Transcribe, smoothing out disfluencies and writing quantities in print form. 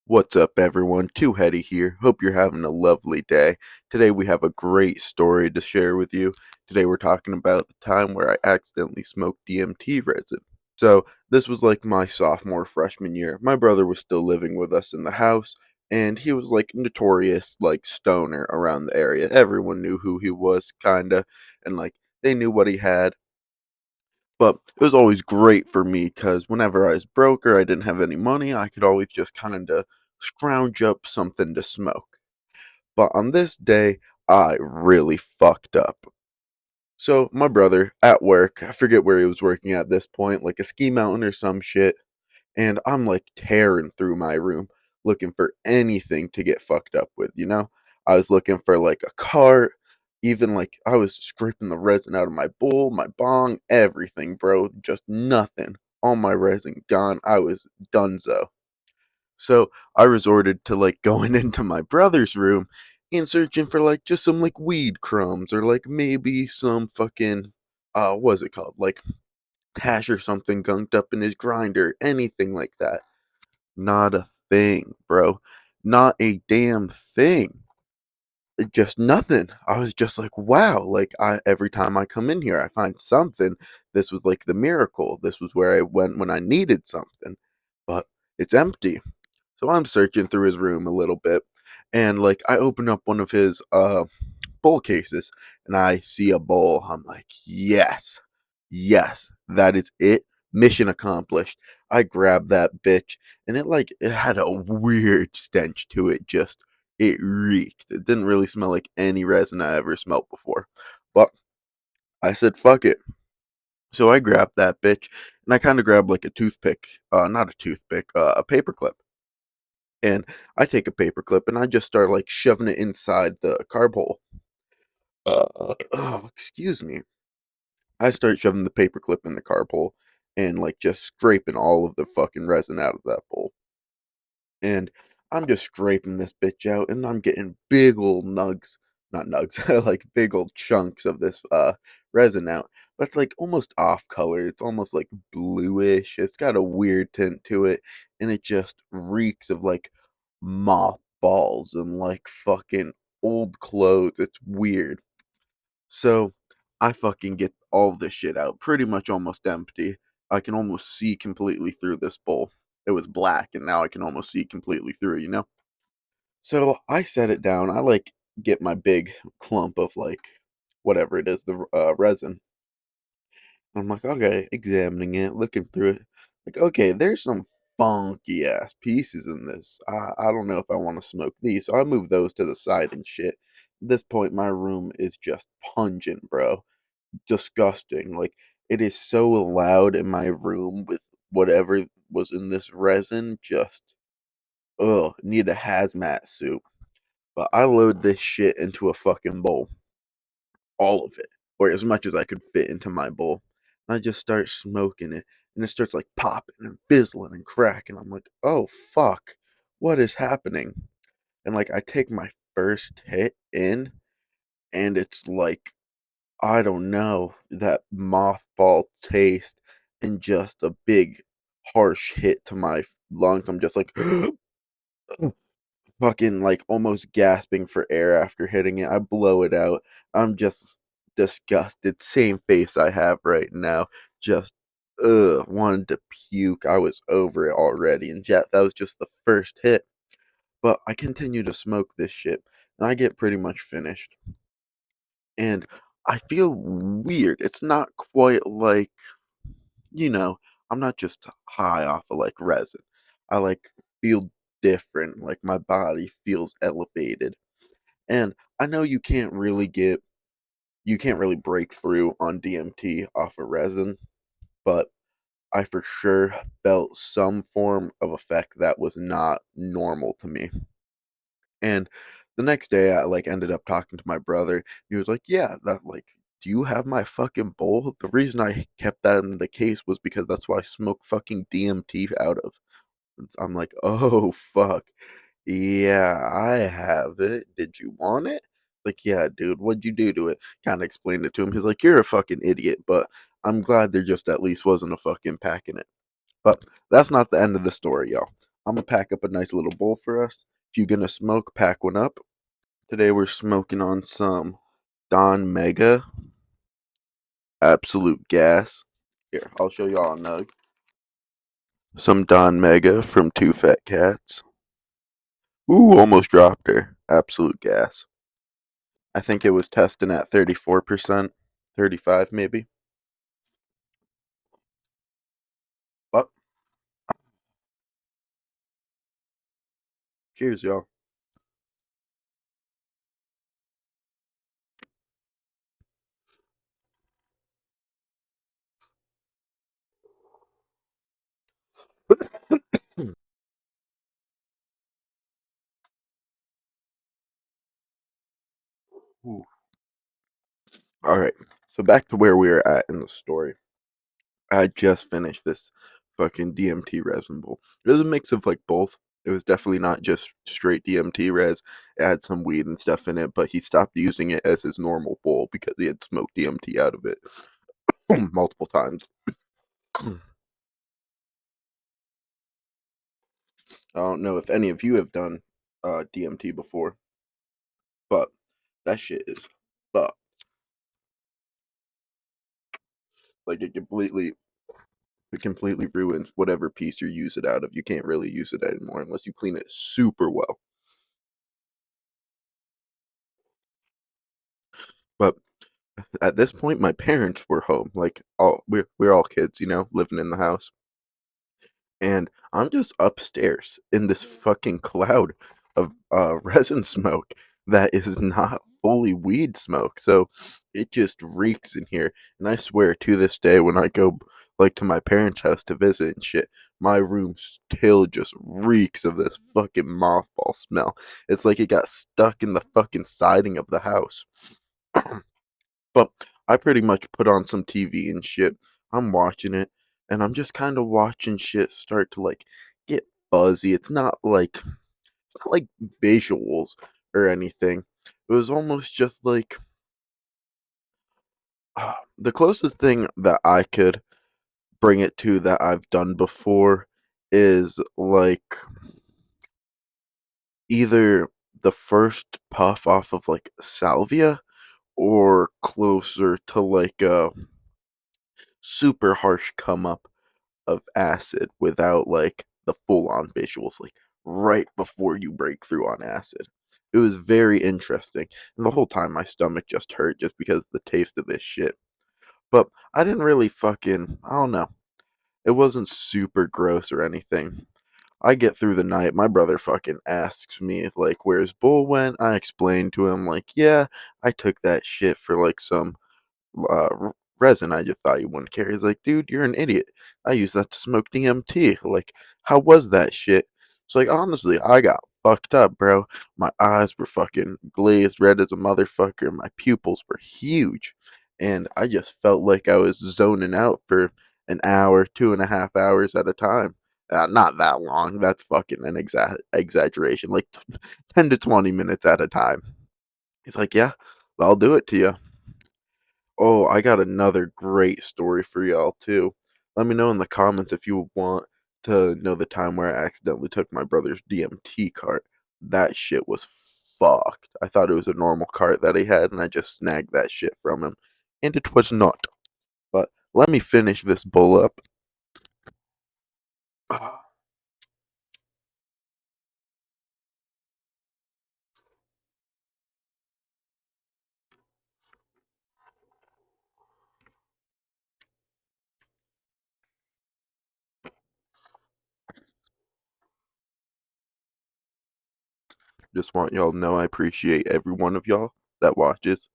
What's up, everyone? Too Heady here. Hope you're having a lovely day. Today, we have a great story to share with you. Today, we're talking about the time where I accidentally smoked DMT resin. So, this was like my sophomore, freshman year. My brother was still living with us in the house, and he was like notorious, like stoner around the area. Everyone knew who he was, kinda, and like they knew what he had. But it was always great for me because whenever I was broke or I didn't have any money, I could always just kind of scrounge up something to smoke. But on this day, I really fucked up. So my brother at work, I forget where he was working at this point, like a ski mountain or some shit, and I'm like tearing through my room looking for anything to get fucked up with. I was looking for like a cart, even like I was scraping the resin out of my bowl, my bong, everything, bro. Just nothing. All my resin gone. I was donezo. So I resorted to like going into my brother's room and searching for like just some like weed crumbs or like maybe some fucking what's it called? Like hash or something gunked up in his grinder, anything like that. Not a thing, bro. Not a damn thing. Just nothing. I was just like, wow. Like I every time I come in here, I find something. This was like the miracle. This was where I went when I needed something. But it's empty. So I'm searching through his room a little bit, and like I open up one of his bowl cases and I see a bowl. I'm like, yes, yes, that is it. Mission accomplished. I grabbed that bitch and it had a weird stench to it. Just it reeked. It didn't really smell like any resin I ever smelled before. But I said, fuck it. So I grabbed that bitch and I kind of grabbed like a toothpick, not a toothpick, a paper clip. And I take a paper clip and I just start like shoving it inside the carb hole. Oh, excuse me. I start shoving the paperclip in the carb hole and like just scraping all of the fucking resin out of that bowl. And I'm just scraping this bitch out and I'm getting big old nugs, not nugs, like big old chunks of this resin out. But it's like almost off color. It's almost like bluish. It's got a weird tint to it and it just reeks of like mothballs and like fucking old clothes. It's weird. So I fucking get all this shit out, pretty much almost empty. I can almost see completely through this bowl. It was black, and now I can almost see completely through. So I set it down. I like get my big clump of like whatever it is, the resin. I'm like, okay, examining it, looking through it. Like, okay, there's some funky ass pieces in this. I don't know if I want to smoke these, so I move those to the side and shit. At this point, my room is just pungent, bro, disgusting. Like it is so loud in my room with whatever was in this resin. Just need a hazmat suit. But I load this shit into a fucking bowl, all of it, or as much as I could fit into my bowl. And I just start smoking it, and it starts like popping and fizzling and cracking. I'm like, oh fuck, what is happening? And like I take my first hit in, and it's like I don't know, that mothball taste and just a big harsh hit to my lungs. I'm just like fucking like almost gasping for air after hitting it. I blow it out. I'm just disgusted. Same face I have right now. Just wanted to puke. I was over it already. And yeah, that was just the first hit. But I continue to smoke this shit and I get pretty much finished. And I feel weird. It's not quite like, you know, I'm not just high off of like resin. I like feel different. Like my body feels elevated. And I know you can't really break through on DMT off of resin, but I for sure felt some form of effect that was not normal to me. And the next day, I like ended up talking to my brother. He was like, "Yeah, that like, do you have my fucking bowl? The reason I kept that in the case was because that's why I smoked fucking DMT out of." I'm like, "Oh fuck, yeah, I have it. Did you want it?" Like, yeah, dude, what'd you do to it? Kind of explained it to him. He's like, "You're a fucking idiot," but I'm glad there just at least wasn't a fucking pack in it. But that's not the end of the story, y'all. I'm gonna pack up a nice little bowl for us. If you're gonna smoke, pack one up. Today we're smoking on some Don Mega Absolute Gas. Here, I'll show y'all a nug. Some Don Mega from Two Fat Cats. Ooh, almost dropped her. Absolute gas. I think it was testing at 34%, 35 maybe. But cheers, y'all. Ooh. All right. So back to where we were at in the story. I just finished this fucking DMT resin bowl. It was a mix of like both. It was definitely not just straight DMT res. It had some weed and stuff in it, but he stopped using it as his normal bowl because he had smoked DMT out of it multiple times. I don't know if any of you have done DMT before, but that shit is fuck. Like it completely ruins whatever piece you use it out of. You can't really use it anymore unless you clean it super well. But at this point, my parents were home. Like all we're all kids, living in the house, and I'm just upstairs in this fucking cloud of resin smoke that is not fully weed smoke. So it just reeks in here. And I swear to this day, when I go like to my parents' house to visit and shit, my room still just reeks of this fucking mothball smell. It's like it got stuck in the fucking siding of the house. But I pretty much put on some TV and shit. I'm watching it, and I'm just kind of watching shit start to like get fuzzy. It's not like visuals or anything. It was almost just like the closest thing that I could bring it to that I've done before is like either the first puff off of like salvia or closer to like a super harsh come up of acid without like the full on visuals, like right before you break through on acid. It was very interesting. And the whole time my stomach just hurt just because of the taste of this shit. But I didn't really I don't know. It wasn't super gross or anything. I get through the night. My brother fucking asks me, like, where's Bull went? I explained to him, like, yeah, I took that shit for like some resin. I just thought you wouldn't care. He's like, dude, you're an idiot. I used that to smoke DMT. Like, how was that shit? It's like, honestly, I got fucked up, bro. My eyes were fucking glazed red as a motherfucker. My pupils were huge. And I just felt like I was zoning out for an hour, 2.5 hours at a time. Not that long. That's fucking an exaggeration. Like 10 to 20 minutes at a time. He's like, yeah, I'll do it to you. Oh, I got another great story for y'all too. Let me know in the comments if you want to know the time where I accidentally took my brother's DMT cart. That shit was fucked. I thought it was a normal cart that he had, and I just snagged that shit from him. And it was not. But let me finish this bowl up. Just want y'all to know I appreciate every one of y'all that watches.